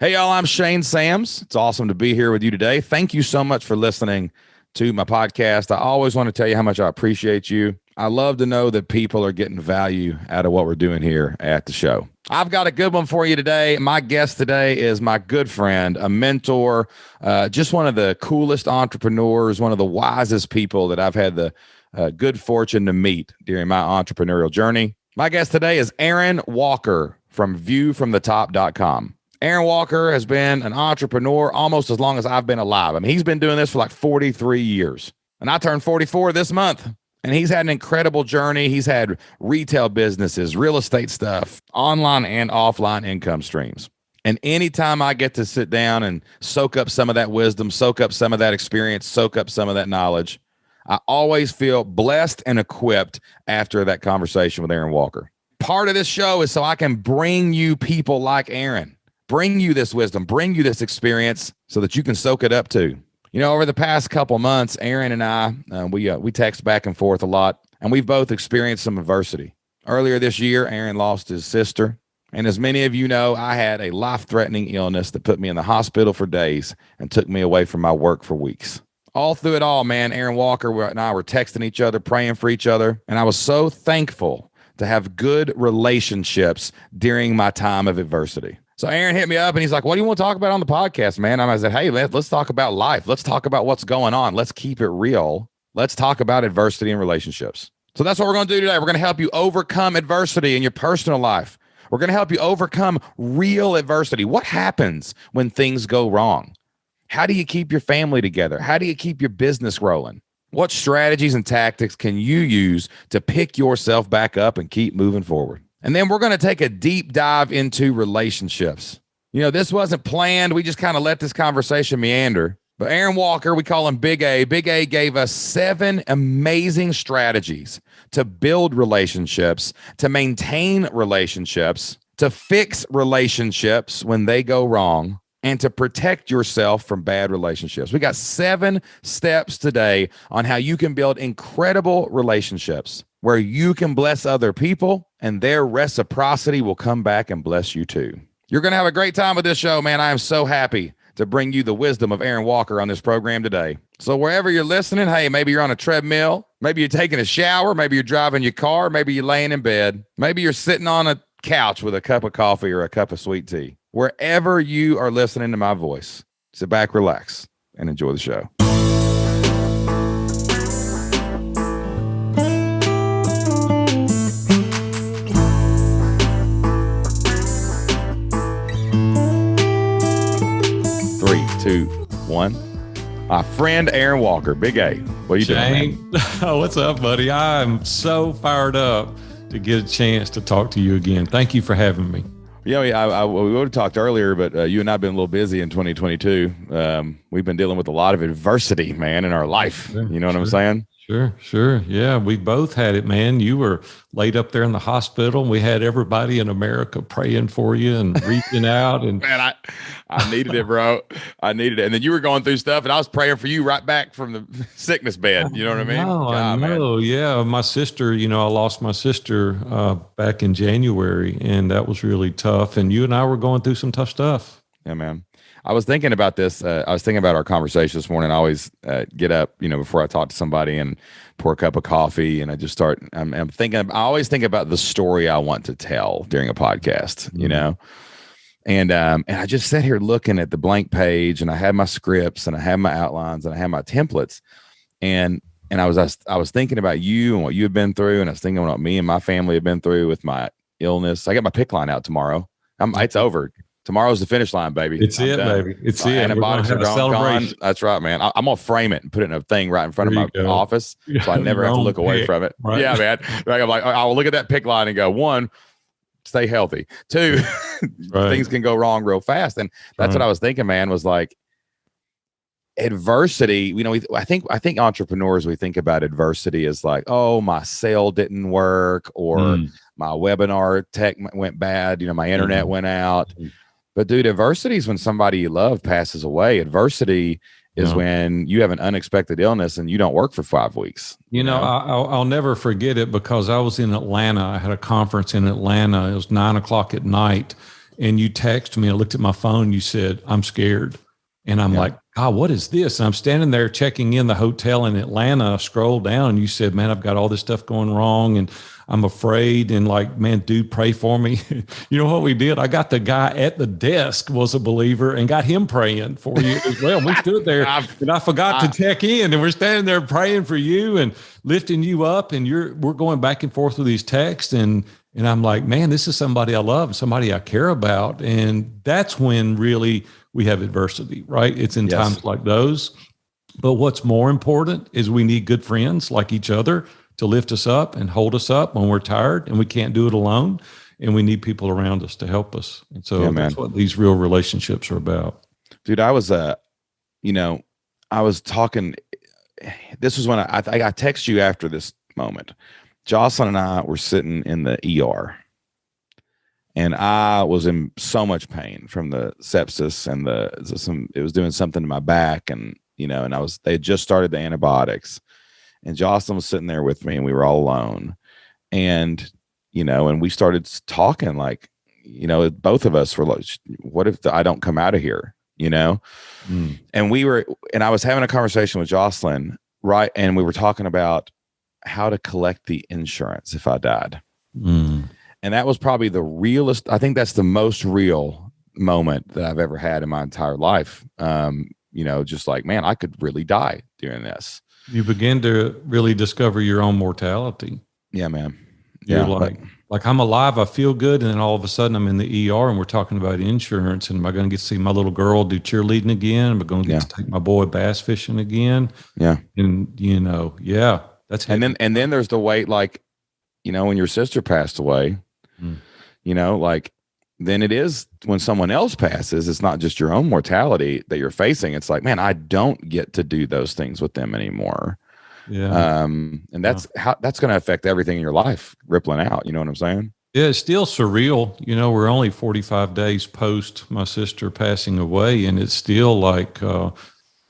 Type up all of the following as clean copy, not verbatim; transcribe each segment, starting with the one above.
Hey, y'all, I'm Shane Sams. It's awesome to be here with you today. Thank you so much for listening to my podcast. I always want to tell you how much I appreciate you. I love to know that people are getting value out of what we're doing here at the show. I've got a good one for you today. My guest today is my good friend, a mentor, just one of the coolest entrepreneurs, one of the wisest people that I've had the good fortune to meet during my entrepreneurial journey. My guest today is Aaron Walker from viewfromthetop.com. Aaron Walker has been an entrepreneur almost as long as I've been alive. I mean, he's been doing this for like 43 years. And I turned 44 this month. And he's had an incredible journey. He's had retail businesses, real estate stuff, online and offline income streams. And anytime I get to sit down and soak up some of that wisdom, soak up some of that experience, soak up some of that knowledge, I always feel blessed and equipped after that conversation with Aaron Walker. Part of this show is so I can bring you people like Aaron. Bring you this wisdom, bring you this experience so that you can soak it up too. You know, over the past couple months, Aaron and I, we text back and forth a lot, and we've both experienced some adversity. Earlier this year, Aaron lost his sister. And as many of you know, I had a life-threatening illness that put me in the hospital for days and took me away from my work for weeks. All through it all, man, Aaron Walker and I were texting each other, praying for each other. And I was so thankful to have good relationships during my time of adversity. So Aaron hit me up and he's like, what do you want to talk about on the podcast, man? I said, hey, let's talk about life. Let's talk about what's going on. Let's keep it real. Let's talk about adversity and relationships. So that's what we're going to do today. We're going to help you overcome adversity in your personal life. We're going to help you overcome real adversity. What happens when things go wrong? How do you keep your family together? How do you keep your business rolling? What strategies and tactics can you use to pick yourself back up and keep moving forward? And then we're going to take a deep dive into relationships. You know, this wasn't planned. We just kind of let this conversation meander. But Aaron Walker, we call him Big A. Big A gave us 7 amazing strategies to build relationships, to maintain relationships, to fix relationships when they go wrong, and to protect yourself from bad relationships. We got 7 steps today on how you can build incredible relationships where you can bless other people and their reciprocity will come back and bless you too. You're going to have a great time with this show, man. I am so happy to bring you the wisdom of Aaron Walker on this program today. So wherever you're listening, hey, maybe you're on a treadmill, maybe you're taking a shower, maybe you're driving your car, maybe you're laying in bed, maybe you're sitting on a couch with a cup of coffee or a cup of sweet tea. Wherever you are listening to my voice, sit back, relax, and enjoy the show. Three, two, one. My friend Aaron Walker, Big A. What are you doing, man? Oh, what's up, buddy? I'm so fired up to get a chance to talk to you again. Thank you for having me. Yeah, we would have talked earlier, but you and I have been a little busy in 2022. We've been dealing with a lot of adversity, man, in our life. Sure, you know what I'm saying? Sure. Yeah, we both had it, man. You were laid up there in the hospital. We had everybody in America praying for you and reaching out. And man, I needed it, bro. I needed it. And then you were going through stuff, and I was praying for you right back from the sickness bed. You know what I mean? I know. Man. Yeah, my sister. You know, I lost my sister back in January, and that was really tough. And you and I were going through some tough stuff. Yeah, man. I was thinking about this. I was thinking about our conversation this morning. I always get up, you know, before I talk to somebody and pour a cup of coffee, and I just start. I'm thinking. I always think about the story I want to tell during a podcast, you know. And I just sat here looking at the blank page, and I had my scripts, and I had my outlines, and I had my templates, and I was thinking about you and what you had been through, and I was thinking about what me and my family have been through with my illness. I got my pick line out tomorrow. It's over. Tomorrow's the finish line, baby. It's it, baby. It's it. Antibiotics are gone. That's right, man. I'm gonna frame it and put it in a thing right in front of my office, so I never have to look away from it. Right. Yeah, man. Like, I'm like, I'll look at that pick line and go, 1, stay healthy. 2, things can go wrong real fast, and that's what I was thinking, man. Was like adversity. You know, I think entrepreneurs, we think about adversity as like, oh, my sale didn't work, or my webinar tech went bad. You know, my internet went out. But dude, adversity is when somebody you love passes away. Adversity is when you have an unexpected illness and you don't work for 5 weeks. You know, I'll never forget it because I was in Atlanta. I had a conference in Atlanta. It was 9:00 at night. and you text me. I looked at my phone. You said, I'm scared. And I'm like, God, what is this? And I'm standing there checking in the hotel in Atlanta. I scrolled down and you said, man, I've got all this stuff going wrong and I'm afraid. And like, man, dude, pray for me. You know what we did? I got the guy at the desk was a believer and got him praying for you as well. We stood there and I forgot to check in and we're standing there praying for you and lifting you up. And we're going back and forth with these texts. And I'm like, man, this is somebody I love, somebody I care about. And that's when really we have adversity, right? It's in times like those. But what's more important is we need good friends like each other to lift us up and hold us up when we're tired and we can't do it alone. And we need people around us to help us. And so that's what these real relationships are about. Dude, I was, I was talking, this was when I texted you after this moment. Jocelyn and I were sitting in the ER. And I was in so much pain from the sepsis and it was doing something to my back. And, and they had just started the antibiotics and Jocelyn was sitting there with me and we were all alone. And, and we started talking like, both of us were like, what if I don't come out of here, And I was having a conversation with Jocelyn, right. And we were talking about how to collect the insurance if I died. And that was probably the realest. I think that's the most real moment that I've ever had in my entire life. Just like, man, I could really die during this. You begin to really discover your own mortality. Yeah, man. You're like I'm alive. I feel good. And then all of a sudden I'm in the ER and we're talking about insurance. And am I going to get to see my little girl do cheerleading again? Am I going to get to take my boy bass fishing again? Yeah. And, that's heavy. And then there's the weight, like, when your sister passed away, then it is when someone else passes, it's not just your own mortality that you're facing. It's like, man, I don't get to do those things with them anymore. Yeah. And that's that's going to affect everything in your life rippling out. You know what I'm saying? Yeah. It's still surreal. We're only 45 days post my sister passing away. And it's still like,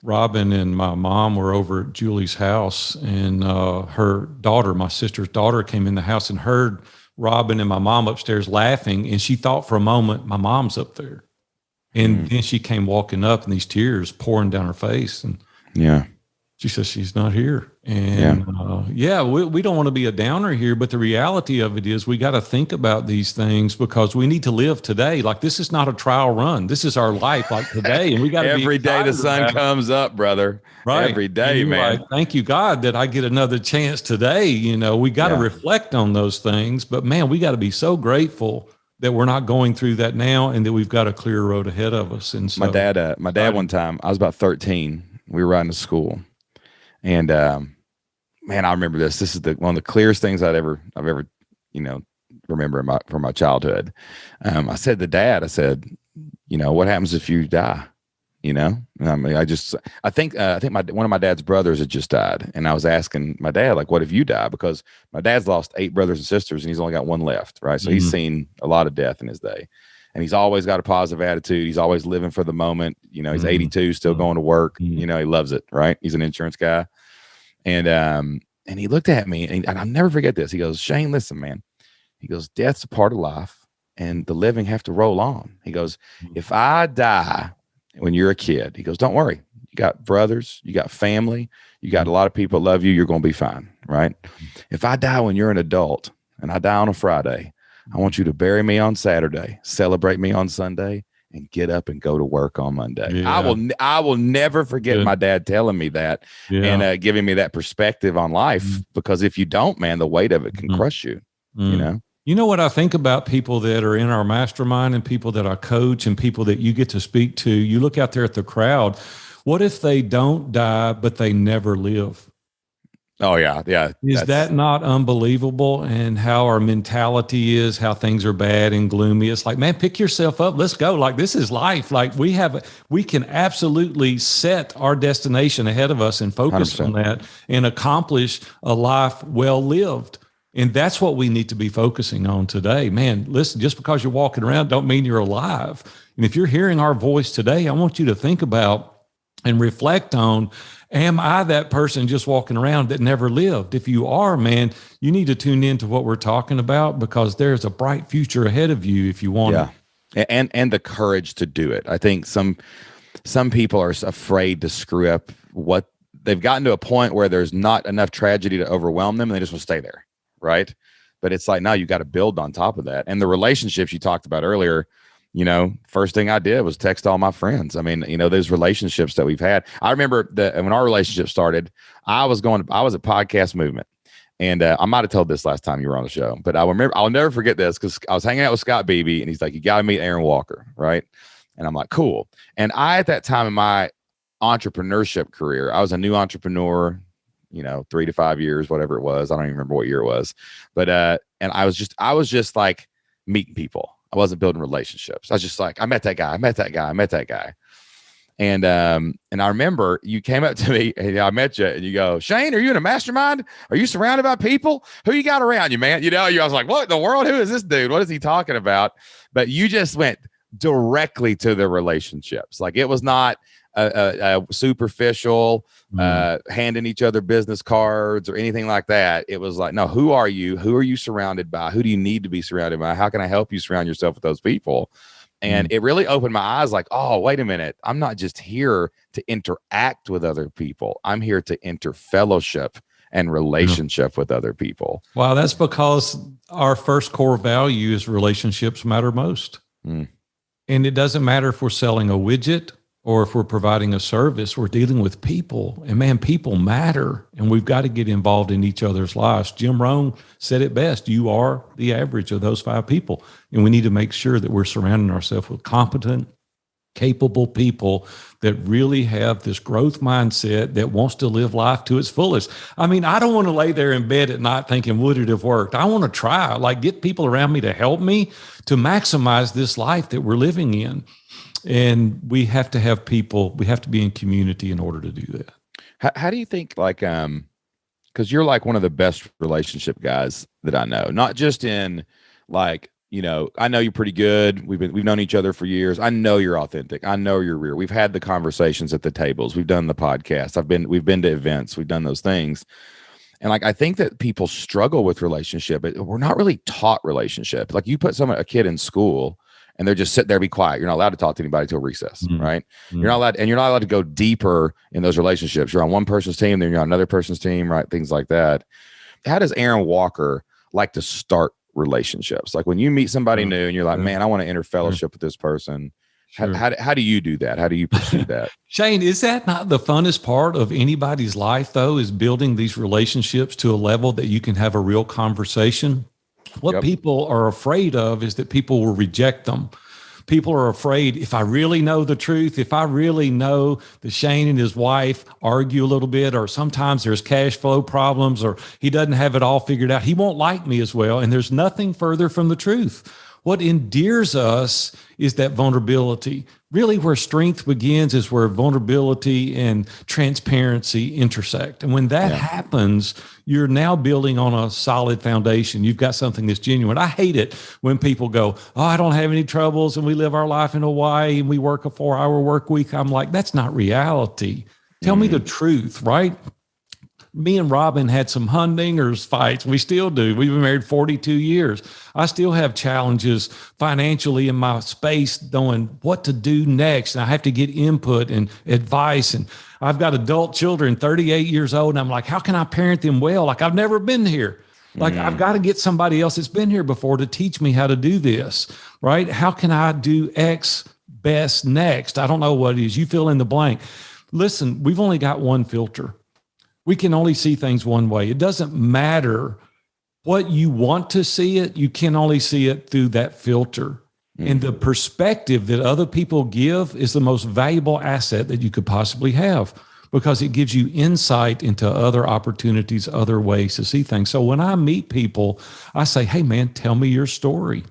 Robin and my mom were over at Julie's house and, her daughter, my sister's daughter came in the house and heard Robin and my mom upstairs laughing. And she thought for a moment, my mom's up there. And then she came walking up and these tears pouring down her face. And she says, she's not here. And we don't want to be a downer here, but the reality of it is we got to think about these things because we need to live today. Like this is not a trial run. This is our life like today. And we got to every day the sun comes up, brother. Right. Every day, man. Like, thank you, God, that I get another chance today. We got to reflect on those things, but man, we got to be so grateful that we're not going through that now and that we've got a clear road ahead of us. And so my dad one time, I was about 13. We were riding to school. And man, I remember this. This is one of the clearest things I've ever remember from my childhood. I said to Dad, what happens if you die? I mean, I think one of my dad's brothers had just died, and I was asking my dad, like, what if you die? Because my dad's lost 8 brothers and sisters, and he's only got one left, right? So he's seen a lot of death in his day. And he's always got a positive attitude. He's always living for the moment. He's 82, still going to work. He loves it, right? He's an insurance guy. And he looked at me and I'll never forget this. He goes, Shane, listen, man. He goes, death's a part of life and the living have to roll on. He goes, if I die when you're a kid, he goes, don't worry. You got brothers, you got family, you got a lot of people that love you. You're going to be fine, right? If I die when you're an adult and I die on a Friday, I want you to bury me on Saturday, celebrate me on Sunday, and get up and go to work on Monday. Yeah. I will never forget my dad telling me that and giving me that perspective on life, because if you don't, man, the weight of it can crush you, You know what I think about people that are in our mastermind and people that I coach and people that you get to speak to? You look out there at the crowd. What if they don't die, but they never live? Oh, yeah. Yeah. Is that not unbelievable? And how our mentality is, how things are bad and gloomy. It's like, man, pick yourself up. Let's go. Like, this is life. Like, we can absolutely set our destination ahead of us and focus 100%. On that and accomplish a life well lived. And that's what we need to be focusing on today. Man, listen, just because you're walking around don't mean you're alive. And if you're hearing our voice today, I want you to think about and reflect on, am I that person just walking around that never lived? If you are, man, you need to tune into what we're talking about, because there's a bright future ahead of you if you want it. and the courage to do it. I think some people are afraid to screw up what they've gotten to a point where there's not enough tragedy to overwhelm them and they just want to stay there. Right. But it's like, no, you got to build on top of that. And the relationships you talked about earlier, first thing I did was text all my friends. I mean, those relationships that we've had. I remember that when our relationship started, I was at Podcast Movement. And I might have told this last time you were on the show, but I'll never forget this because I was hanging out with Scott Beebe and he's like, you got to meet Aaron Walker. Right. And I'm like, cool. And at that time in my entrepreneurship career, I was a new entrepreneur, 3 to 5 years, whatever it was. I don't even remember what year it was, but, and I was just like meeting people. I wasn't building relationships. I was just like, I met that guy. And I remember you came up to me and I met you and you go, Shane, are you in a mastermind? Are you surrounded by people? Who you got around you, man? I was like, what in the world? Who is this dude? What is he talking about? But you just went directly to the relationships. Like it was not a superficial, handing each other business cards or anything like that. It was like, no, who are you? Who are you surrounded by? Who do you need to be surrounded by? How can I help you surround yourself with those people? And it really opened my eyes like, oh, wait a minute. I'm not just here to interact with other people. I'm here to interfellowship and relationship with other people. Wow, that's because our first core value is relationships matter most. And it doesn't matter if we're selling a widget or if we're providing a service, we're dealing with people. And man, people matter. And we've got to get involved in each other's lives. Jim Rohn said it best. You are the average of those 5 people. And we need to make sure that we're surrounding ourselves with competent, capable people that really have this growth mindset that wants to live life to its fullest. I mean, I don't want to lay there in bed at night thinking, would it have worked? I want to try, get people around me to help me to maximize this life that we're living in. And we have to have people, we have to be in community in order to do that. How do you think, because you're like one of the best relationship guys that I know, not just in I know you're pretty good. We've known each other for years. I know you're authentic. I know you're real. We've had the conversations at the tables. We've done the podcast. We've been to events. We've done those things. And I think that people struggle with relationship. We're not really taught relationship. Like you put a kid in school and they're just sit there, be quiet. You're not allowed to talk to anybody till recess, right? You're not allowed to go deeper in those relationships. You're on one person's team, then you're on another person's team, right? Things like that. How does Aaron Walker like to start relationships? Like when you meet somebody new and you're like, man, I want to interfellowship with this person. Sure. How do you do that? How do you pursue that? Shane, is that not the funnest part of anybody's life though, is building these relationships to a level that you can have a real conversation? What people are afraid of is that people will reject them. People are afraid, if I really know the truth, if I really know that Shane and his wife argue a little bit, or sometimes there's cash flow problems, or he doesn't have it all figured out, he won't like me as well. And there's nothing further from the truth. What endears us is that vulnerability. Really, where strength begins is where vulnerability and transparency intersect. And when that happens, you're now building on a solid foundation. You've got something that's genuine. I hate it when people go, oh, I don't have any troubles and we live our life in Hawaii and we work a 4-hour work week. I'm like, that's not reality. Tell me the truth, right? Me and Robin had some Humdingers fights. We still do. We've been married 42 years. I still have challenges financially in my space knowing what to do next. And I have to get input and advice. And I've got adult children, 38 years old. And I'm like, how can I parent them well? Like I've never been here. Like I've got to get somebody else that's been here before to teach me how to do this, right? How can I do X best next? I don't know what it is. You fill in the blank. Listen, we've only got one filter. We can only see things one way. It doesn't matter what you want to see it. You can only see it through that filter. And the perspective that other people give is the most valuable asset that you could possibly have, because it gives you insight into other opportunities, other ways to see things. So when I meet people, I say, hey, man, tell me your story.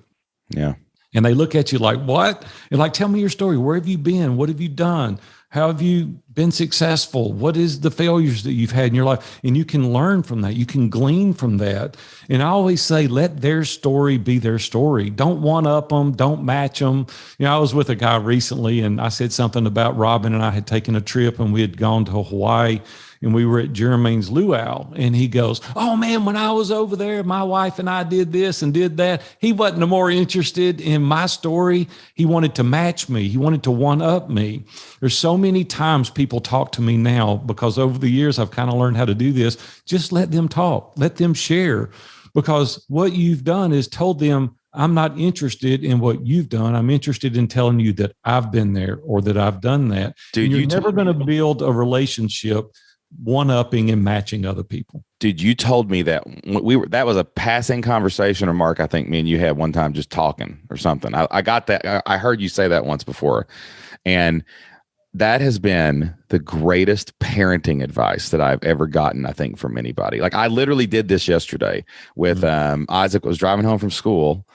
Yeah. And they look at you like, what? And like, tell me your story. Where have you been? What have you done? How have you been successful? What is the failures that you've had in your life? And you can learn from that. You can glean from that. And I always say, let their story be their story. Don't one up them. Don't match them. I was with a guy recently and I said something about Robin and I had taken a trip and we had gone to Hawaii and we were at Jermaine's luau. And he goes, oh man, when I was over there, my wife and I did this and did that. He wasn't no more interested in my story. He wanted to match me. He wanted to one up me. There's so many times people talk to me now because over the years, I've kind of learned how to do this. Just let them talk, let them share, because what you've done is told them, I'm not interested in what you've done. I'm interested in telling you that I've been there or that I've done that. Dude, you're never going to build a relationship one-upping and matching other people. Dude, you told me that that was a passing conversation, or Mark, I think me and you had one time just talking or something. I got that. I heard you say that once before. And that has been the greatest parenting advice that I've ever gotten, I think, from anybody. Like I literally did this yesterday with Isaac was driving home from school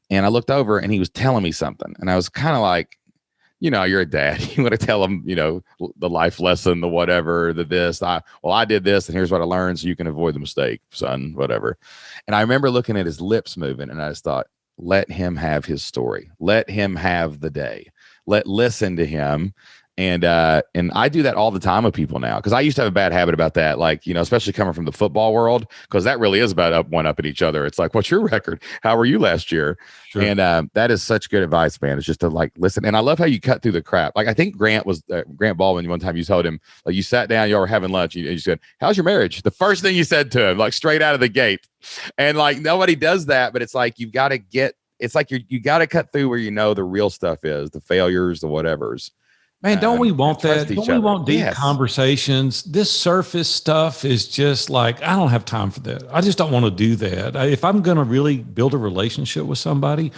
and I looked over and he was telling me something. And I was kind of like, you're a dad. You want to tell them, the life lesson, the whatever, the this. I did this, and here's what I learned, so you can avoid the mistake, son, whatever. And I remember looking at his lips moving, and I just thought, let him have his story. Let him have the day. Listen to him. And I do that all the time with people now, because I used to have a bad habit about that, like, especially coming from the football world, because that really is about one up at each other. It's like, what's your record? How were you last year? Sure. And that is such good advice, man. It's just to like listen. And I love how you cut through the crap. Like I think Grant Baldwin, one time you told him, like you sat down, y'all were having lunch, and you said, how's your marriage? The first thing you said to him, like straight out of the gate. And like nobody does that, but it's like you got to cut through where the real stuff is, the failures, the whatevers. Man, don't we want that? Don't we want deep conversations? This surface stuff is just like, I don't have time for that. I just don't want to do that. If I'm going to really build a relationship with somebody,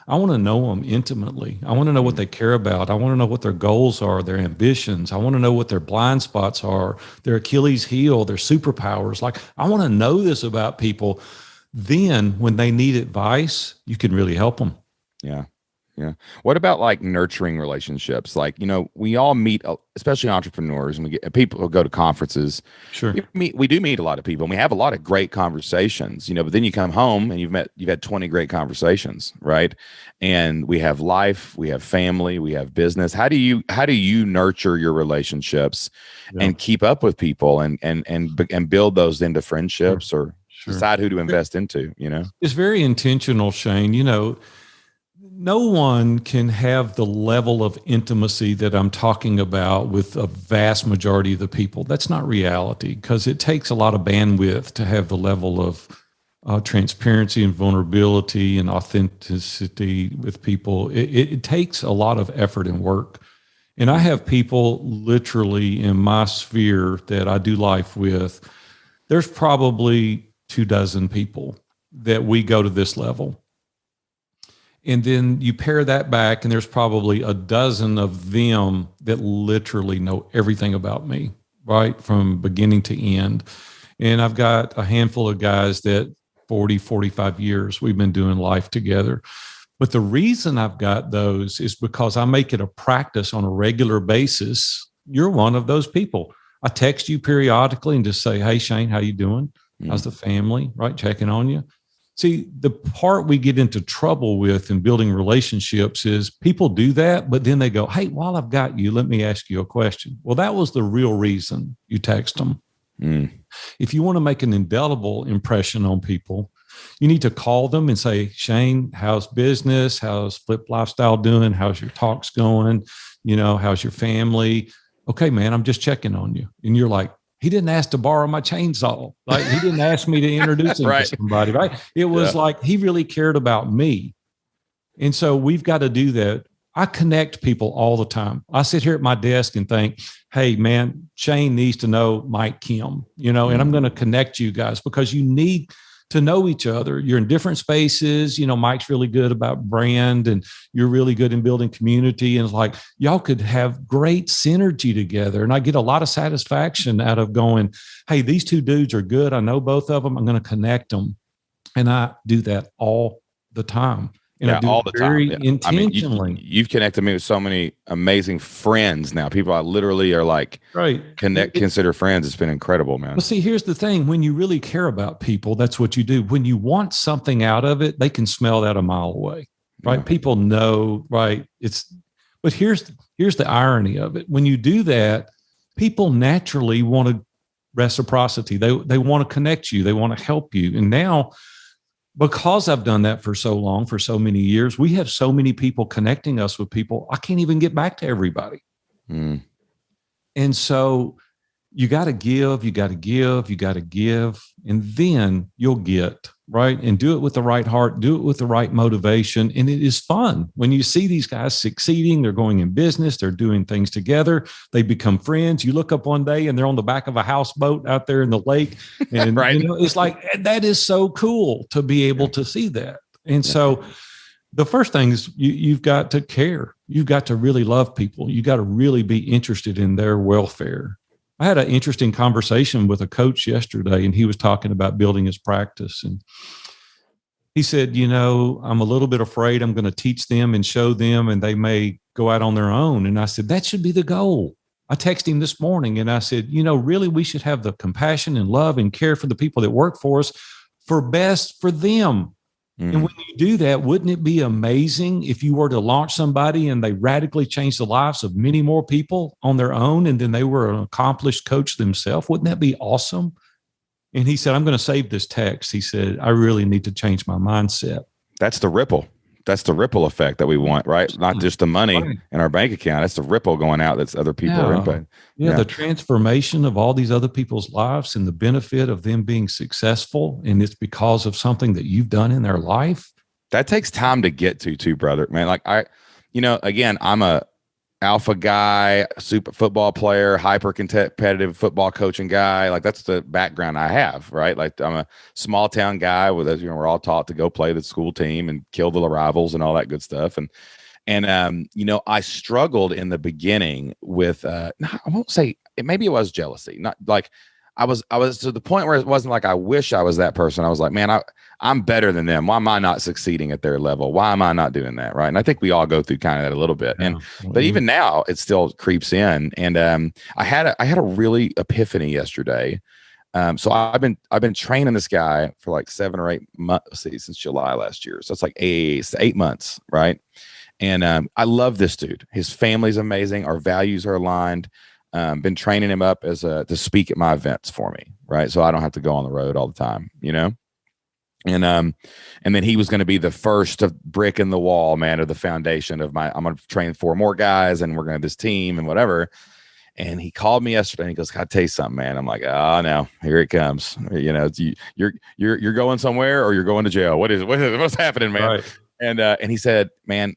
I want to know them intimately. I want to know what they care about. I want to know what their goals are, their ambitions. I want to know what their blind spots are, their Achilles heel, their superpowers. Like, I want to know this about people. Then when they need advice, you can really help them. Yeah. Yeah. What about like nurturing relationships? Like, we all meet, especially entrepreneurs, and we get people who go to conferences. Sure. We do meet a lot of people and we have a lot of great conversations, but then you come home and you've had 20 great conversations. Right. And we have life, we have family, we have business. How do you nurture your relationships and keep up with people and build those into friendships or decide who to invest into, It's very intentional, Shane. No one can have the level of intimacy that I'm talking about with a vast majority of the people. That's not reality, because it takes a lot of bandwidth to have the level of transparency and vulnerability and authenticity with people. It takes a lot of effort and work. And I have people literally in my sphere that I do life with. There's probably 24 people that we go to this level. And then you pair that back, and there's probably 12 of them that literally know everything about me, right? From beginning to end. And I've got a handful of guys that 40, 45 years we've been doing life together. But the reason I've got those is because I make it a practice on a regular basis. You're one of those people. I text you periodically and just say, hey, Shane, how you doing? How's the family? Right? Checking on you. See, the part we get into trouble with in building relationships is people do that, but then they go, hey, while I've got you, let me ask you a question. Well, that was the real reason you text them. If you want to make an indelible impression on people, you need to call them and say, Shane, how's business? How's Flip Lifestyle doing? How's your talks going? How's your family? Okay, man, I'm just checking on you. And you're like, he didn't ask to borrow my chainsaw. Like, he didn't ask me to introduce him to somebody, right? It was like he really cared about me. And so we've got to do that. I connect people all the time. I sit here at my desk and think, hey, man, Shane needs to know Mike Kim, and I'm going to connect you guys because you need to know each other. You're in different spaces. Mike's really good about brand and you're really good in building community. And it's like, y'all could have great synergy together. And I get a lot of satisfaction out of going, hey, these two dudes are good. I know both of them. I'm going to connect them. And I do that all the time. And I do all it the time. very Yeah. I mean, intentionally. you've connected me with so many amazing friends now. People I literally are like Right. consider friends. It's been incredible, Well, man. see, here's the thing. When you really care about people, that's what you do. When you want something out of it, they can smell that a mile away, right? Yeah. People know, right? But here's the irony of it. When you do that, people naturally want to reciprocity. They want to connect you. They want to help you. And now, because I've done that for so long, for so many years, we have so many people connecting us with people. I can't even get back to everybody. Mm. And so you got to give, you got to give, you got to give, and then you'll get, right? And do it with the right heart, do it with the right motivation. And it is fun when you see these guys succeeding. They're going in business, they're doing things together, they become friends. You look up one day and they're on the back of a houseboat out there in the lake. And, Right. It's like, that is so cool to be able to see that. And so the first thing is you've got to care. You've got to really love people. You got to really be interested in their welfare. I had an interesting conversation with a coach yesterday, and he was talking about building his practice. And he said, I'm a little bit afraid I'm going to teach them and show them, and they may go out on their own. And I said, that should be the goal. I texted him this morning and I said, really, we should have the compassion and love and care for the people that work for us for best for them. Mm. And when you do that, wouldn't it be amazing if you were to launch somebody and they radically changed the lives of many more people on their own, and then they were an accomplished coach themselves? Wouldn't that be awesome? And he said, I'm going to save this text. He said, I really need to change my mindset. That's the ripple. That's the ripple effect that we want, right? Not just the money in our bank account. That's the ripple going out that's other people are impacting. Yeah, the transformation of all these other people's lives and the benefit of them being successful. And it's because of something that you've done in their life. That takes time to get to too, brother, man. Like again, I'm a alpha guy, super football player, hyper competitive football coaching guy. Like that's the background I have, right? Like I'm a small town guy with us, we're all taught to go play the school team and kill the rivals and all that good stuff. And I struggled in the beginning with, I won't say maybe it was jealousy, not like I was to the point where it wasn't like I wish I was that person. I was like, man, I'm better than them. Why am I not succeeding at their level? Why am I not doing that? Right. And I think we all go through kind of that a little bit. Yeah. But even now it still creeps in. And I had a really epiphany yesterday. So I've been training this guy for like 7 or 8 months, since July last year. So it's like 8 months. Right. And I love this dude. His family's amazing. Our values are aligned. Been training him up to speak at my events for me, right? So I don't have to go on the road all the time, And then he was going to be the first brick in the wall, man, of the foundation of I'm going to train 4 more guys, and we're going to have this team and whatever. And he called me yesterday and he goes, "Gotta tell you something, man." I'm like, "Oh no, here it comes." You're going somewhere or you're going to jail. What's happening, man? Right. And he said, "Man,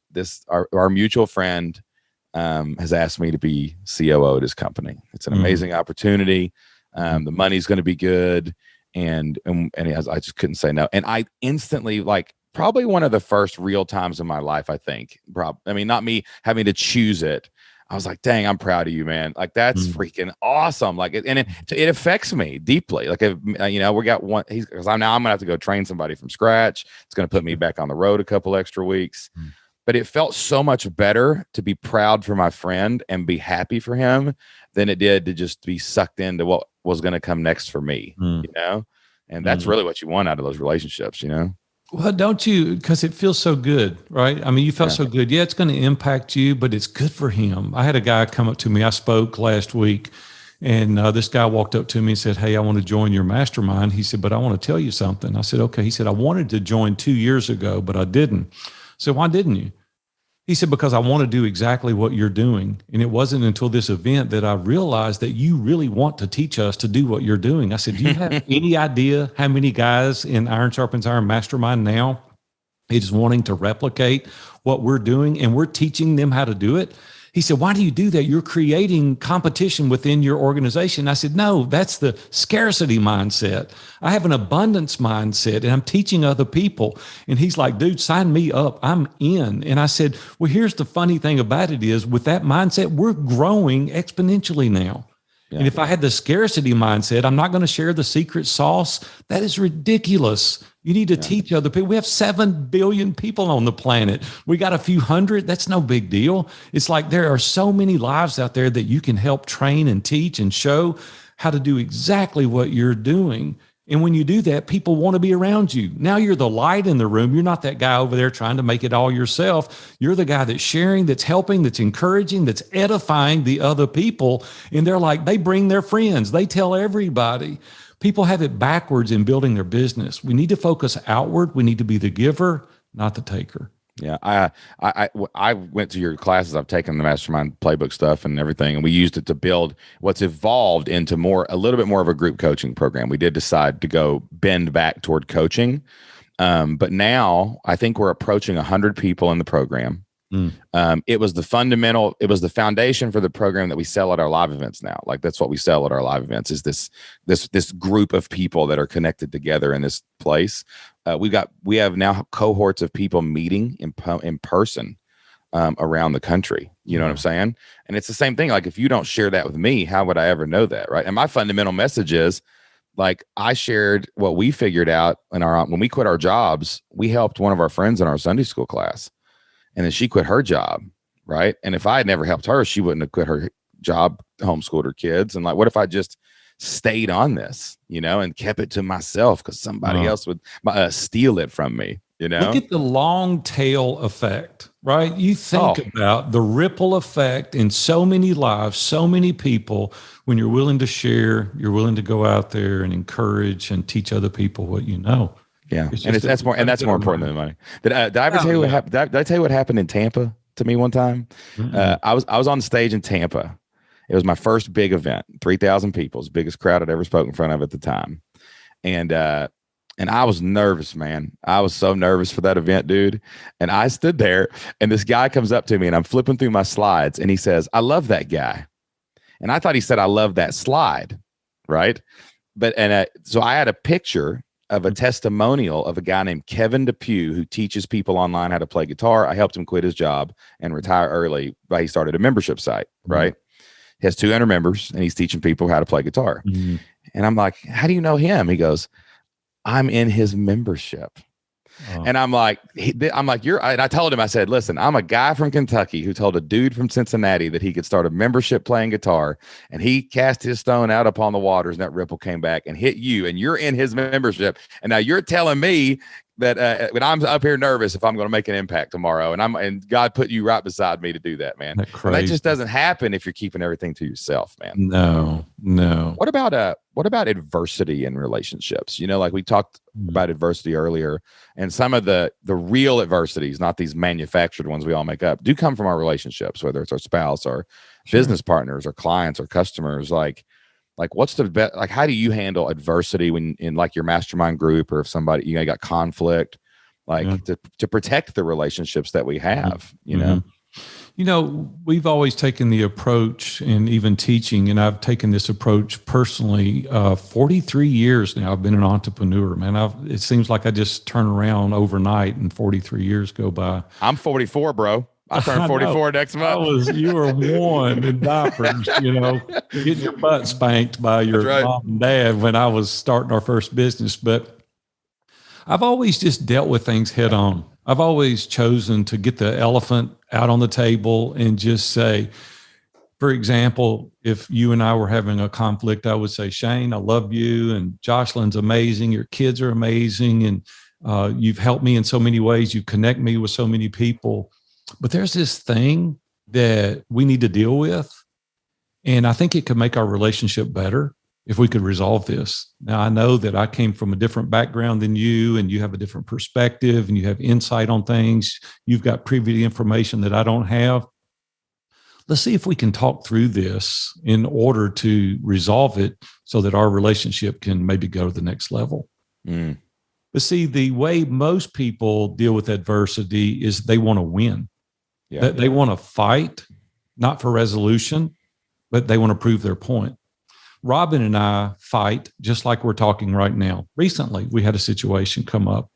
our mutual friend has asked me to be COO at his company. It's an amazing opportunity. The money's going to be good." And I just couldn't say no. And I instantly, like, probably one of the first real times in my life, I think, not me having to choose it. I was like, dang, I'm proud of you, man. Like, that's freaking awesome. Like, it affects me deeply. Like, we got one, because I'm going to have to go train somebody from scratch. It's going to put me back on the road a couple extra weeks. But it felt so much better to be proud for my friend and be happy for him than it did to just be sucked into what was going to come next for me, And that's really what you want out of those relationships, Well, don't you? Because it feels so good, right? I mean, you felt so good. Yeah, it's going to impact you, but it's good for him. I had a guy come up to me. I spoke last week, and this guy walked up to me and said, "Hey, I want to join your mastermind." He said, "But I want to tell you something." I said, "Okay." He said, "I wanted to join 2 years ago, but I didn't." So why didn't you? He said, "Because I want to do exactly what you're doing." And it wasn't until this event that I realized that you really want to teach us to do what you're doing. I said, "Do you have any idea how many guys in Iron Sharpens Iron Mastermind now is wanting to replicate what we're doing, and we're teaching them how to do it?" He said, "Why do you do that? You're creating competition within your organization." I said, "No, that's the scarcity mindset. I have an abundance mindset, and I'm teaching other people." And he's like, "Dude, sign me up. I'm in." And I said, "Well, here's the funny thing about it is with that mindset, we're growing exponentially now." And if I had the scarcity mindset, I'm not going to share the secret sauce. That is ridiculous. You need to teach other people. We have 7 billion people on the planet. We got a few hundred. That's no big deal. It's like there are so many lives out there that you can help train and teach and show how to do exactly what you're doing. And when you do that, people want to be around you. Now you're the light in the room. You're not that guy over there trying to make it all yourself. You're the guy that's sharing, that's helping, that's encouraging, that's edifying the other people. And they're like, they bring their friends. They tell everybody. People have it backwards in building their business. We need to focus outward. We need to be the giver, not the taker. Yeah, I went to your classes. I've taken the Mastermind playbook stuff and everything, and we used it to build what's evolved into a little bit more of a group coaching program. We did decide to go bend back toward coaching, but now I think we're approaching 100 people in the program. It was the foundation for the program that we sell at our live events now. Like that's what we sell at our live events is this group of people that are connected together in this place. We have now cohorts of people meeting in person around the country. You know what I'm saying? And it's the same thing. Like if you don't share that with me, how would I ever know that? Right. And my fundamental message is like I shared what we figured out when we quit our jobs. We helped one of our friends in our Sunday school class. And then she quit her job, right? And if I had never helped her, she wouldn't have quit her job, homeschooled her kids. And like, what if I just stayed on this, and kept it to myself because somebody else would steal it from me, Look at the long tail effect, right? You think about the ripple effect in so many lives, so many people. When you're willing to share, you're willing to go out there and encourage and teach other people what you know. Yeah, that's more important than the money. Did I ever tell you what happened? Did I tell you what happened in Tampa to me one time? I was on stage in Tampa. It was my first big event, 3,000 people, biggest crowd I'd ever spoken in front of at the time, and I was nervous, man. I was so nervous for that event, dude. And I stood there, and this guy comes up to me, and I'm flipping through my slides, and he says, "I love that guy," and I thought he said, "I love that slide," right? But so I had a picture of a testimonial of a guy named Kevin DePew who teaches people online how to play guitar. I helped him quit his job and retire early, but he started a membership site, right? He has 200 members and he's teaching people how to play guitar. And I'm like, how do you know him? He goes, I'm in his membership. And I'm like, and I told him, I said, listen, I'm a guy from Kentucky who told a dude from Cincinnati that he could start a membership playing guitar, and he cast his stone out upon the waters, and that ripple came back and hit you, and you're in his membership. And now you're telling me that when I'm up here nervous if I'm going to make an impact tomorrow, and God put you right beside me to do that, man. And that just doesn't happen if you're keeping everything to yourself, man. No. What about adversity in relationships? Like we talked about adversity earlier, and some of the real adversities, not these manufactured ones we all make up, do come from our relationships, whether it's our spouse or business partners or clients or customers. Like what's the best, like, how do you handle adversity when in like your mastermind group, or if somebody, you got conflict, to protect the relationships that we have, we've always taken the approach, and even teaching, and I've taken this approach personally, 43 years now. I've been an entrepreneur, man. It seems like I just turn around overnight and 43 years go by. I'm 44, bro. I turn 44 next month. You were one in diapers, getting your butt spanked by your mom and dad when I was starting our first business. But I've always just dealt with things head on. I've always chosen to get the elephant out on the table and just say, for example, if you and I were having a conflict, I would say, Shane, I love you, and Jocelyn's amazing. Your kids are amazing. And you've helped me in so many ways. You connect me with so many people. But there's this thing that we need to deal with, and I think it could make our relationship better if we could resolve this. Now, I know that I came from a different background than you, and you have a different perspective, and you have insight on things. You've got privy information that I don't have. Let's see if we can talk through this in order to resolve it so that our relationship can maybe go to the next level. But see, the way most people deal with adversity is they want to win. They want to fight, not for resolution, but they want to prove their point. Robin and I fight just like we're talking right now. Recently, we had a situation come up,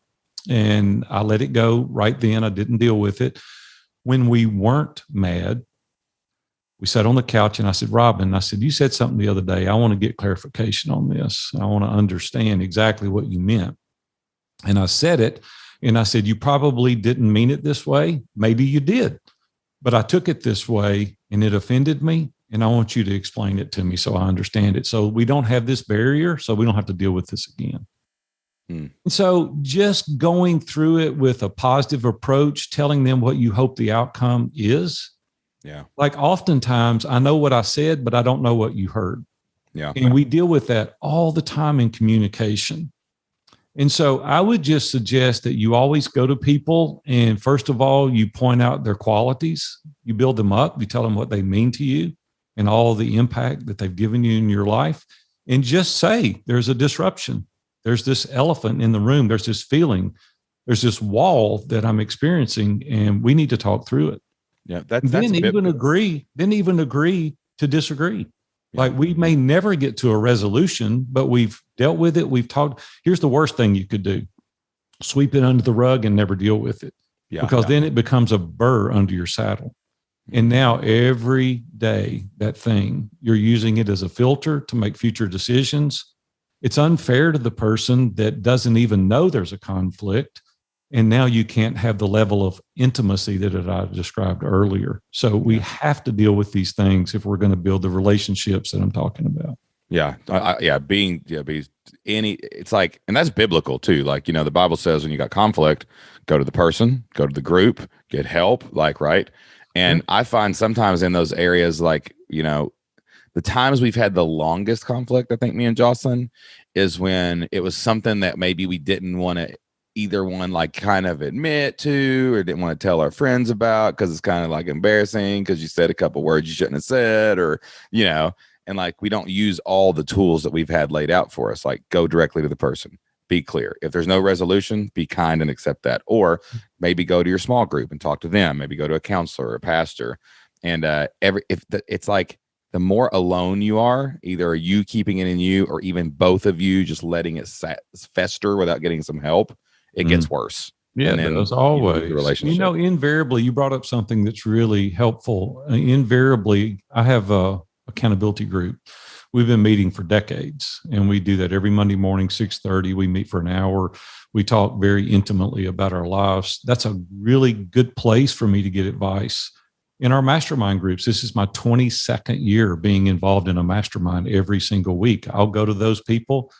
and I let it go right then. I didn't deal with it. When we weren't mad, We sat on the couch and I said, Robin, I said, you said something the other day. I want to get clarification on this. I want to understand exactly what you meant. And I said it. And I said, you probably didn't mean it this way. Maybe you did, but I took it this way and it offended me. And I want you to explain it to me so I understand it. So we don't have this barrier. So we don't have to deal with this again. And so just going through it with a positive approach, telling them what you hope the outcome is. Yeah. Like oftentimes I know what I said, but I don't know what you heard. Yeah. And we deal with that all the time in communication. And so I would just suggest that you always go to people and first of all, you point out their qualities, you build them up, you tell them what they mean to you and all the impact that they've given you in your life. And just say, there's a disruption. There's this elephant in the room. There's this feeling. There's this wall that I'm experiencing, and we need to talk through it. Yeah, then even agree to disagree. Yeah. Like we may never get to a resolution, but we've dealt with it. We've talked. Here's the worst thing you could do: sweep it under the rug and never deal with it, because then it becomes a burr under your saddle. And now every day, that thing, you're using it as a filter to make future decisions. It's unfair to the person that doesn't even know there's a conflict. And now you can't have the level of intimacy that I described earlier. So we have to deal with these things if we're going to build the relationships that I'm talking about. Yeah. It's like, and that's biblical too. Like, the Bible says when you got conflict, go to the person, go to the group, get help, right. And I find sometimes in those areas, the times we've had the longest conflict, I think me and Jocelyn, is when it was something that maybe we didn't want to either one kind of admit to or didn't want to tell our friends about because it's kind of embarrassing because you said a couple words you shouldn't have said or, and we don't use all the tools that we've had laid out for us. Go directly to the person, be clear. If there's no resolution, be kind and accept that. Or maybe go to your small group and talk to them. Maybe go to a counselor or a pastor. And it's the more alone you are, either you keeping it in you or even both of you just letting it fester without getting some help, it gets worse. Yeah, it does always. Invariably, you brought up something that's really helpful. Invariably, I have a accountability group. We've been meeting for decades, and we do that every Monday morning, 6:30. We meet for an hour. We talk very intimately about our lives. That's a really good place for me to get advice. In our mastermind groups, this is my 22nd year being involved in a mastermind every single week. I'll go to those people.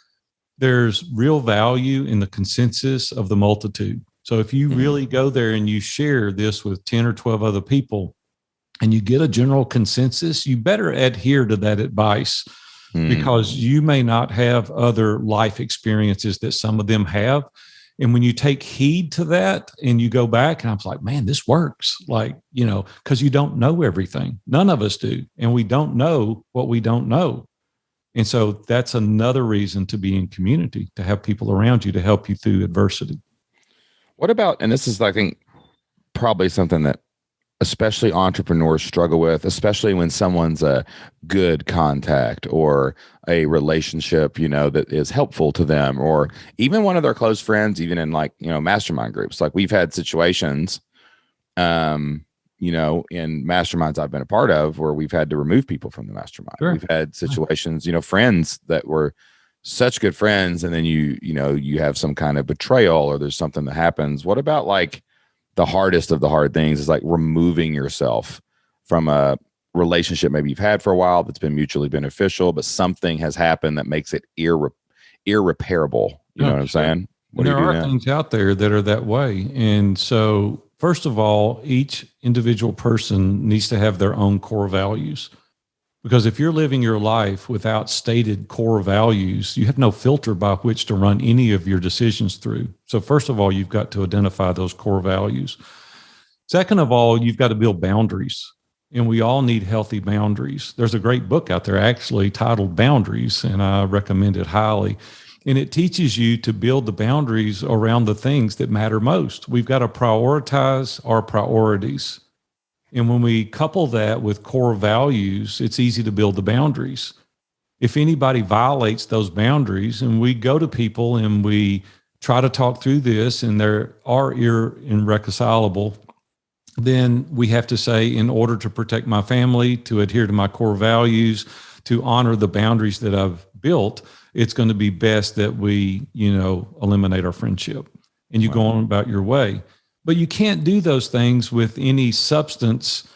There's real value in the consensus of the multitude. So if you really go there and you share this with 10 or 12 other people and you get a general consensus, you better adhere to that advice because you may not have other life experiences that some of them have. And when you take heed to that and you go back and I was like, man, this works. Because you don't know everything. None of us do. And we don't know what we don't know. And so that's another reason to be in community, to have people around you to help you through adversity. What about, and this is, I think, probably something that especially entrepreneurs struggle with, especially when someone's a good contact or a relationship, that is helpful to them, or even one of their close friends, even in mastermind groups. We've had situations, in masterminds I've been a part of where we've had to remove people from the mastermind. Sure. We've had situations, friends that were such good friends. And then you have some kind of betrayal or there's something that happens. What about the hardest of the hard things is removing yourself from a relationship maybe you've had for a while that's been mutually beneficial, but something has happened that makes it irreparable. You know what I'm saying? There are things out there that are that way. And so, first of all, each individual person needs to have their own core values. Because if you're living your life without stated core values, you have no filter by which to run any of your decisions through. So first of all, you've got to identify those core values. Second of all, you've got to build boundaries. And we all need healthy boundaries. There's a great book out there actually titled Boundaries, and I recommend it highly. And it teaches you to build the boundaries around the things that matter most. We've got to prioritize our priorities. And when we couple that with core values, it's easy to build the boundaries. If anybody violates those boundaries, and we go to people and we try to talk through this and they are irreconcilable, then we have to say, in order to protect my family, to adhere to my core values, to honor the boundaries that I've built, it's going to be best that we, eliminate our friendship, and you go on about your way. But you can't do those things with any substance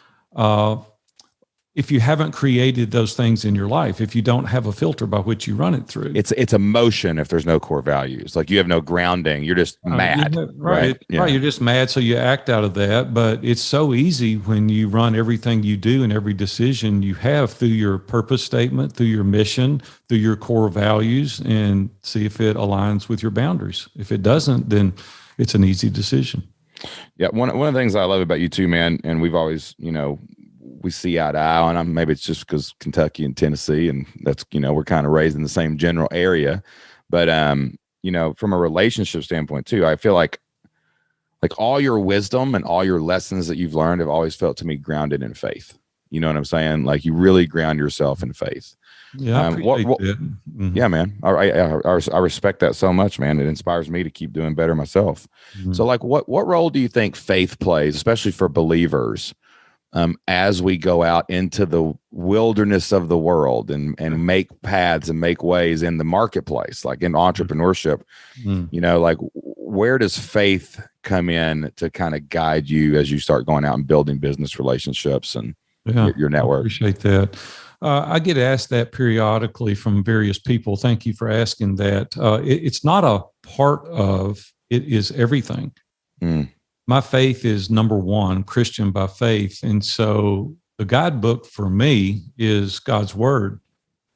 if you haven't created those things in your life, if you don't have a filter by which you run it through. It's emotion if there's no core values. Like you have no grounding. You're just mad. Right. You're just mad. So you act out of that. But it's so easy when you run everything you do and every decision you have through your purpose statement, through your mission, through your core values, and see if it aligns with your boundaries. If it doesn't, then it's an easy decision. Yeah. One of the things I love about you too, man, and we've always, we see eye to eye, and maybe it's just because Kentucky and Tennessee, and that's, we're kind of raised in the same general area. But, from a relationship standpoint too, I feel like all your wisdom and all your lessons that you've learned have always felt to me grounded in faith. You know what I'm saying? Like you really ground yourself in faith. Yeah. I appreciate that. Mm-hmm. Yeah, man. I respect that so much, man. It inspires me to keep doing better myself. Mm-hmm. So like, what role do you think faith plays, especially for believers, as we go out into the wilderness of the world and make paths and make ways in the marketplace, like in entrepreneurship? Like where does faith come in to kind of guide you as you start going out and building business relationships and your network? I appreciate that. I get asked that periodically from various people. Thank you for asking that. It's not a part of, it is everything. My faith is number one, Christian by faith. And so the guidebook for me is God's word.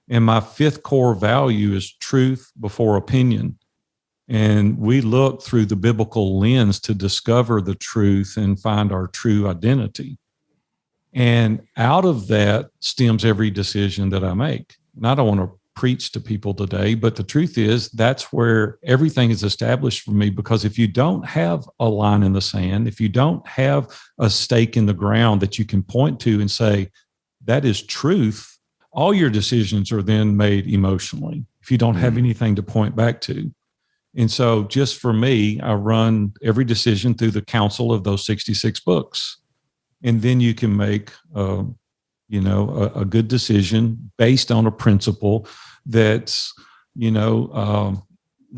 And my fifth core value is truth before opinion. And we look through the biblical lens to discover the truth and find our true identity. And out of that stems every decision that I make. And I don't want to preach to people today, but the truth is that's where everything is established for me, because if you don't have a line in the sand, if you don't have a stake in the ground that you can point to and say, that is truth, all your decisions are then made emotionally if you don't have anything to point back to. And so just for me, I run every decision through the counsel of those 66 books. And then you can make a good decision based on a principle that's, not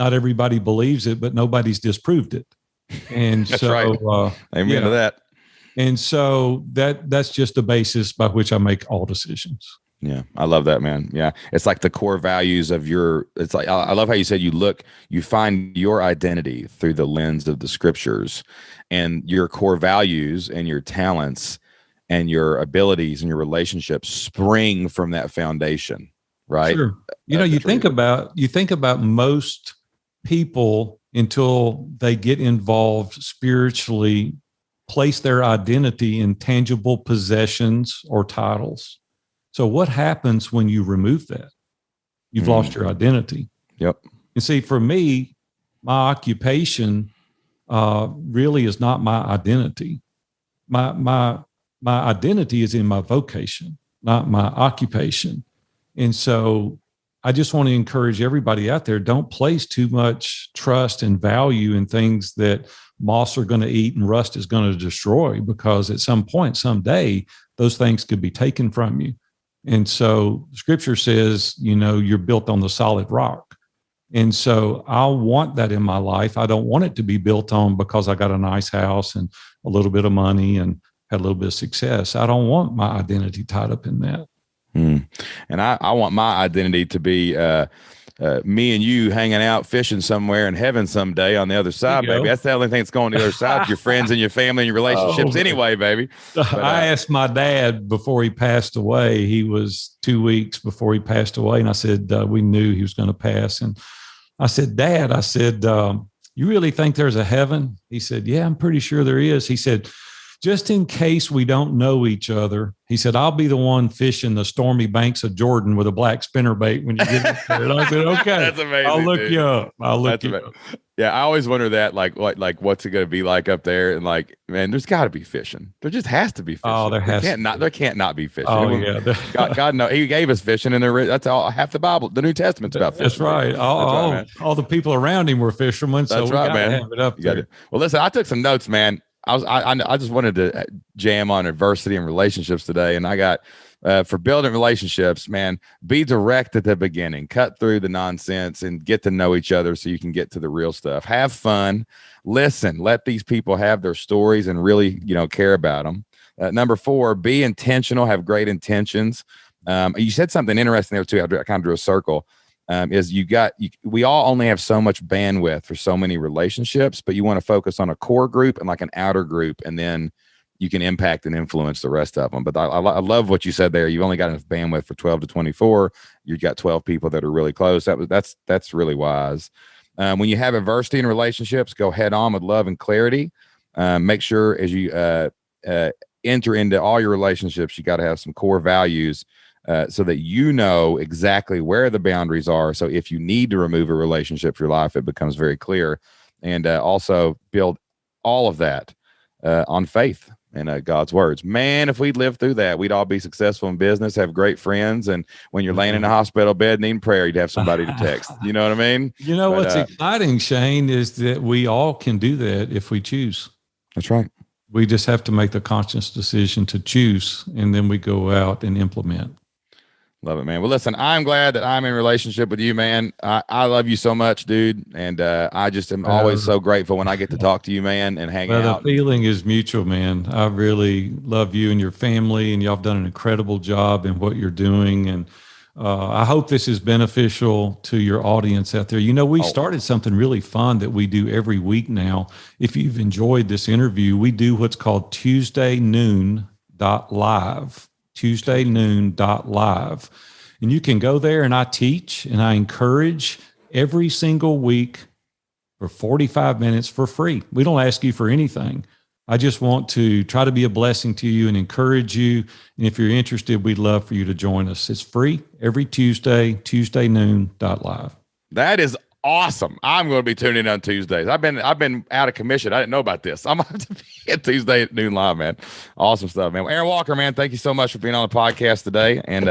everybody believes it, but nobody's disproved it. And that's so, right. Amen to that. And so that's just the basis by which I make all decisions. Yeah. I love that, man. Yeah. It's like the core values of it's like, I love how you said you find your identity through the lens of the scriptures, and your core values and your talents and your abilities and your relationships spring from that foundation, right? Sure. You think about most people until they get involved spiritually, place their identity in tangible possessions or titles. So what happens when you remove that? You've lost your identity. Yep. And see, for me, my occupation really is not my identity. My identity is in my vocation, not my occupation. And so I just want to encourage everybody out there, don't place too much trust and value in things that moths are going to eat and rust is going to destroy, because at some point, someday, those things could be taken from you. And so scripture says, you're built on the solid rock. And so I want that in my life. I don't want it to be built on because I got a nice house and a little bit of money and had a little bit of success. I don't want my identity tied up in that. And I want my identity to be me and you hanging out fishing somewhere in heaven someday on the other side, baby. That's the only thing that's going to the other side. Your friends and your family and your relationships anyway, baby. But, I asked my dad before he passed away. He was 2 weeks before he passed away. And I said, we knew he was going to pass. And I said, Dad, you really think there's a heaven? He said, yeah, I'm pretty sure there is. He said, just in case we don't know each other, he said, I'll be the one fishing the stormy banks of Jordan with a black spinnerbait when you get up there. And I said, okay, that's amazing, I'll look you up. Up. Yeah, I always wonder that, like what's it going to be like up there? And like, man, there's got to be fishing. There just has to be fishing. Oh, there can't not be fishing. Oh, yeah. God knows He gave us fishing, and that's all. Half the Bible, the New Testament's about fishing. That's right. All the people around him were fishermen. So that's right, man. Have it up there. Well, listen, I took some notes, man. I just wanted to jam on adversity and relationships today, and I got for building relationships, man, be direct at the beginning, cut through the nonsense and get to know each other so you can get to the real stuff. Have fun, listen, let these people have their stories and really, care about them. Number 4, be intentional, have great intentions. You said something interesting there too. I kind of drew a circle. We all only have so much bandwidth for so many relationships, but you want to focus on a core group and like an outer group, and then you can impact and influence the rest of them. But I love what you said there. You've only got enough bandwidth for 12 to 24. You've got 12 people that are really close. That's really wise. When you have adversity in relationships, go head on with love and clarity. Make sure as you enter into all your relationships, you got to have some core values so that you know exactly where the boundaries are. So if you need to remove a relationship from your life, it becomes very clear. And also build all of that on faith and God's words. Man, if we'd lived through that, we'd all be successful in business, have great friends. And when you're laying in a hospital bed needing prayer, you'd have somebody to text. You know what I mean? What's exciting, Shane, is that we all can do that if we choose. That's right. We just have to make the conscious decision to choose, and then we go out and implement. Love it, man. Well, listen, I'm glad that I'm in a relationship with you, man. I love you so much, dude. And I just am always so grateful when I get to talk to you, man, and hang out. The feeling is mutual, man. I really love you and your family, and y'all have done an incredible job in what you're doing. And I hope this is beneficial to your audience out there. We started something really fun that we do every week now. If you've enjoyed this interview, we do what's called TuesdayNoon.live. TuesdayNoon.live. And you can go there, and I teach and I encourage every single week for 45 minutes for free. We don't ask you for anything. I just want to try to be a blessing to you and encourage you. And if you're interested, we'd love for you to join us. It's free every Tuesday, TuesdayNoon.live. That is awesome. I'm going to be tuning in on Tuesdays. I've been out of commission. I didn't know about this. I'm going to be at Tuesday at noon live, man. Awesome stuff, man. Aaron Walker, man, thank you so much for being on the podcast today. And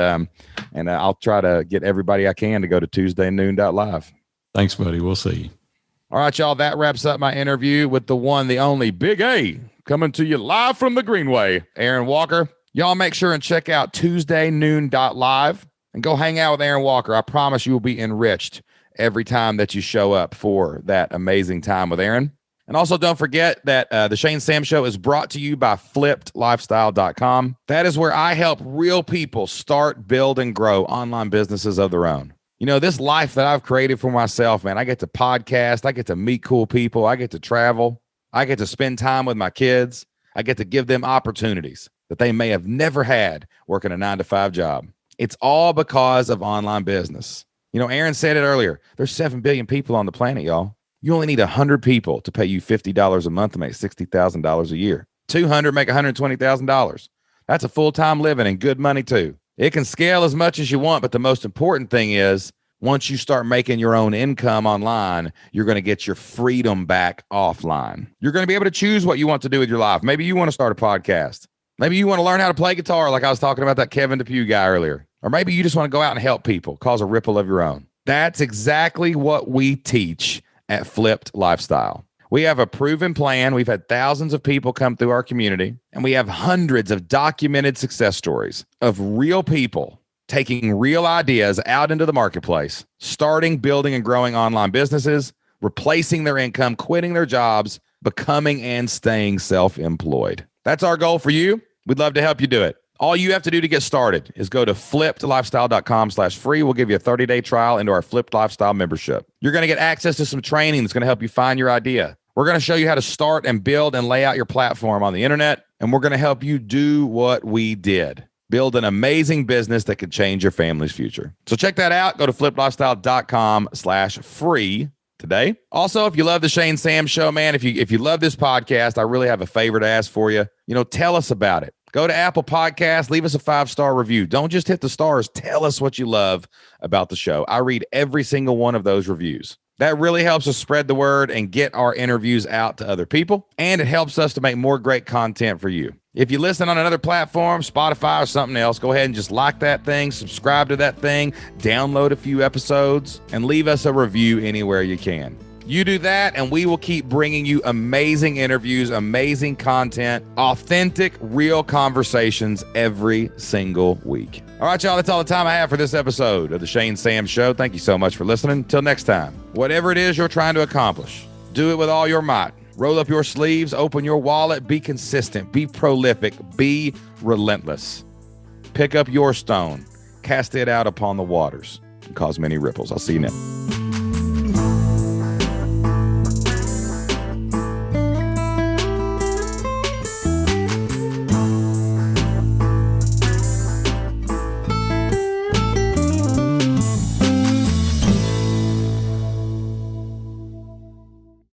I'll try to get everybody I can to go to TuesdayNoon.live. Thanks, buddy. We'll see you. All right, y'all. That wraps up my interview with the one, the only Big A, coming to you live from the Greenway, Aaron Walker. Y'all make sure and check out TuesdayNoon.live and go hang out with Aaron Walker. I promise you will be enriched every time that you show up for that amazing time with Aaron. And also don't forget that the Shane Sam Show is brought to you by flippedlifestyle.com. That is where I help real people start, build, and grow online businesses of their own. This life that I've created for myself, man, I get to podcast, I get to meet cool people, I get to travel, I get to spend time with my kids, I get to give them opportunities that they may have never had working a 9-to-5 job. It's all because of online business. Aaron said it earlier. There's 7 billion people on the planet, y'all. You only need 100 people to pay you $50 a month to make $60,000 a year. 200 make $120,000. That's a full-time living and good money too. It can scale as much as you want, but the most important thing is once you start making your own income online, you're going to get your freedom back offline. You're going to be able to choose what you want to do with your life. Maybe you want to start a podcast. Maybe you want to learn how to play guitar like I was talking about that Kevin DePue guy earlier. Or maybe you just want to go out and help people, cause a ripple of your own. That's exactly what we teach at Flipped Lifestyle. We have a proven plan. We've had thousands of people come through our community, and we have hundreds of documented success stories of real people taking real ideas out into the marketplace, starting, building, and growing online businesses, replacing their income, quitting their jobs, becoming and staying self-employed. That's our goal for you. We'd love to help you do it. All you have to do to get started is go to flippedlifestyle.com/free. We'll give you a 30-day trial into our Flipped Lifestyle membership. You're going to get access to some training that's going to help you find your idea. We're going to show you how to start and build and lay out your platform on the internet. And we're going to help you do what we did. Build an amazing business that could change your family's future. So check that out. Go to flippedlifestyle.com/free today. Also, if you love the Shane Sam Show, man, if you love this podcast, I really have a favor to ask for you. Tell us about it. Go to Apple Podcasts, leave us a 5-star review. Don't just hit the stars. Tell us what you love about the show. I read every single one of those reviews. That really helps us spread the word and get our interviews out to other people. And it helps us to make more great content for you. If you listen on another platform, Spotify or something else, go ahead and just like that thing, subscribe to that thing, download a few episodes, and leave us a review anywhere you can. You do that, and we will keep bringing you amazing interviews, amazing content, authentic, real conversations every single week. All right, y'all, that's all the time I have for this episode of the Shane Sam Show. Thank you so much for listening. Until next time, whatever it is you're trying to accomplish, do it with all your might. Roll up your sleeves, open your wallet, be consistent, be prolific, be relentless. Pick up your stone, cast it out upon the waters, and cause many ripples. I'll see you next.